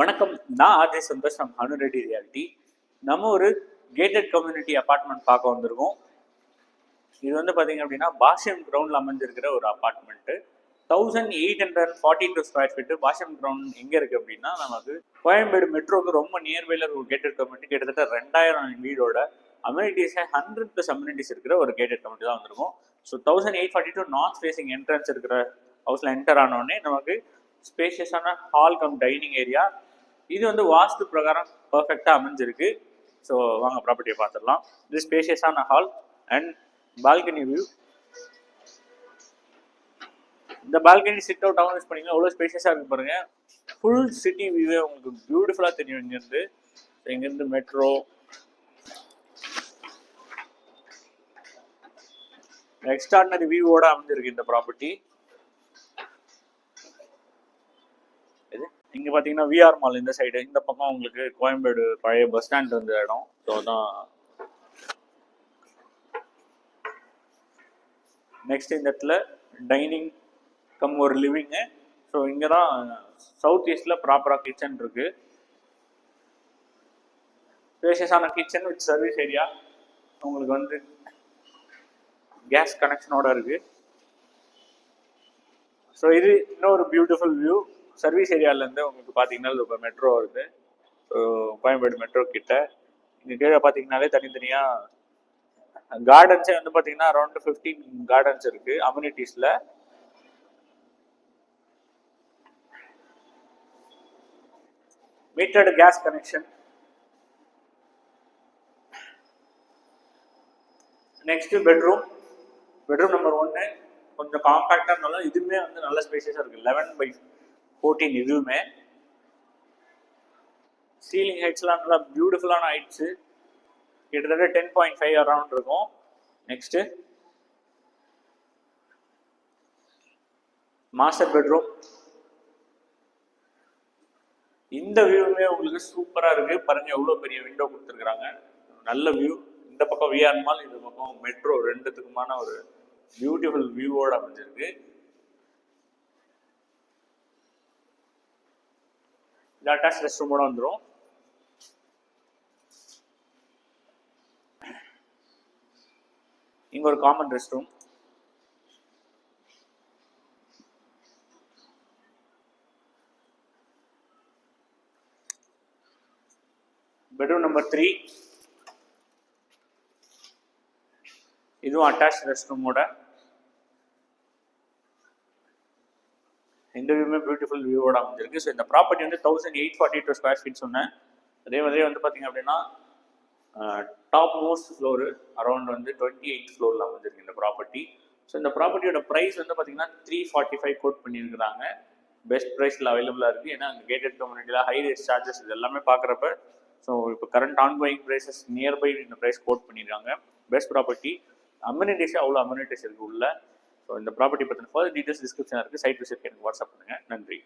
வணக்கம், நான் RJ Santhosh from Hanu Reddy reality. நம்ம ஒரு கேட்டட் கம்யூனிட்டி அப்பார்ட்மெண்ட் பார்க்க வந்திருக்கோம். இது வந்து பார்த்தீங்க அப்படின்னா பாஷ்யம் கிரவுண்டில் அமைஞ்சிருக்கிற ஒரு apartment. 1842 square feet. Bashyam ground எங்கே இருக்குது அப்படின்னா நமக்கு கோயம்பேடு மெட்ரோவுக்கு ரொம்ப நியர்பையில் ஒரு கேட்டட் கம்யூனிட்டி. கிட்டத்தட்ட 2000 வீடோட அம்யூனிட்டிஸை 100+ அம்யூனிட்டிஸ் இருக்கிற ஒரு கேட்டட் கம்யூனிட்டி தான் வந்திருக்கும். ஸோ 1842 நார்த் ஃபேசிங் என்ட்ரன்ஸ் இருக்கிற ஹவுஸில் என்டர் ஆனோடனே நமக்கு ஸ்பேஷியஸான ஹால் கம் டைனிங் ஏரியா. இது வந்து வாஸ்து பிரகாரம் பர்ஃபெக்டாக அமைஞ்சிருக்கு. ஸோ வாங்க ப்ராப்பர்ட்டியை பார்த்துடலாம். இது ஸ்பேஷியஸான ஹால் அண்ட் பால்கனி வியூ. இந்த பால்கனி சிட் அவுட் யூஸ் பண்ணிங்கன்னா எவ்வளோ ஸ்பேஷியஸாக இருக்கு பாருங்க. ஃபுல் சிட்டி வியூவே உங்களுக்கு பியூட்டிஃபுல்லாக தெரியும். இங்கேருந்து மெட்ரோ, எக்ஸ்ட்ராடினரி வியூவோட அமைஞ்சிருக்கு இந்த ப்ராப்பர்ட்டி. இங்கே பார்த்தீங்கன்னா விஆர் மால் இந்த சைடு, இந்த பக்கம் உங்களுக்கு கோயம்பேடு பழைய பஸ் ஸ்டாண்ட் இருந்த இடம். ஸோ தான் நெக்ஸ்ட் இந்த இடத்துல டைனிங் கம் ஒரு லிவிங்கு. ஸோ இங்கே தான் சவுத் ஈஸ்டில் ப்ராப்பராக கிச்சன் இருக்கு. ஸ்பேஷியஸான கிச்சன் வித் சர்வீஸ் ஏரியா. உங்களுக்கு வந்து கேஸ் கனெக்ஷனோட இருக்கு. ஸோ இது இன்னொரு பியூட்டிஃபுல் வியூ. சர்வீஸ் ஏரியாவிலேருந்து உங்களுக்கு பார்த்தீங்கன்னா இப்போ மெட்ரோ வருது. ஸோ கோயம்பேடு மெட்ரோ கிட்ட இங்கே கீழே பார்த்தீங்கன்னாலே தனித்தனியாக கார்டன்ஸே வந்து பார்த்தீங்கன்னா அரௌண்ட் 15 கார்டன்ஸ் இருக்குது அம்யூனிட்டிஸில். Metered gas connection. Next bedroom number 1 கொஞ்சம் காம்பேக்டாக இருந்தாலும் இதுவுமே வந்து நல்ல ஸ்பேஷியஸாக இருக்குது. 11/14 இதுவுமே. சீலிங் ஹைட்ஸ்லாம் நல்லா பியூட்டிஃபுல்லான ஹைட்ஸு. கிட்டத்தட்ட 10.5 அரௌண்ட் இருக்கும். Next master bedroom. இந்த வியூவுமே உங்களுக்கு சூப்பராக இருக்குது. பாருங்க எவ்வளோ பெரிய விண்டோ கொடுத்துருக்குறாங்க. நல்ல வியூ. இந்த பக்கம் விஆர் மால், இந்த பக்கம் மெட்ரோ, ரெண்டுத்துக்குமான ஒரு பியூட்டிஃபுல் வியூவோட அமைஞ்சிருக்கு. இந்த அட்டாச் ரெஸ்ட் ரூமோட வந்துடும். இங்க ஒரு common rest room. Bedroom number 3. இதுவும் அட்டாச் ரெஸ்ட் ரூமோட. இந்த வியூமே பியூட்டிஃபுல் வியூவோட அமைஞ்சிருக்கு. ஸோ இந்த ப்ராப்பர்ட்டி வந்து 1842 ஸ்கொயர் ஃபீட் சொன்னேன். அதே மாதிரி வந்து பார்த்தீங்க அப்படின்னா டாப் மோஸ்ட் ஃப்ளோரு அரௌண்ட் வந்து 28 ஃப்ளோரில் அமைஞ்சிருக்கு இந்த ப்ராப்பர்ட்டி. ஸோ இந்த ப்ராப்பர்ட்டியோட ப்ரைஸ் வந்து பார்த்தீங்கன்னா 345 கோட் பண்ணியிருக்கிறாங்க. பெஸ்ட் ப்ரைஸில் அவைலபிளாக இருக்குது. ஏன்னா அந்த கேட்டட் கம்யூனிட்டியில் ஹை ரேஸ் சார்ஜஸ் இது எல்லாமே பார்க்குறப்ப ஸோ இப்போ கரண்ட் ஆன்கோயிங் ப்ரைஸஸ் நியர்பை இந்த ப்ரைஸ் கோட் பண்ணியிருக்காங்க. Best property. அம்யூனிட்டிஸே அவ்வளோ அம்யூனிட்டிஸ் இருக்குது உள்ள. ஸோ இந்த ப்ராப்பர்ட்டி பற்றின ஃபர்தர் டீட்டெயில்ஸ் டிஸ்கிரிப்ஷன் இருக்குது. சைட் விசிட் எனக்கு வாட்ஸ்அப் பண்ணுங்கள். நன்றி.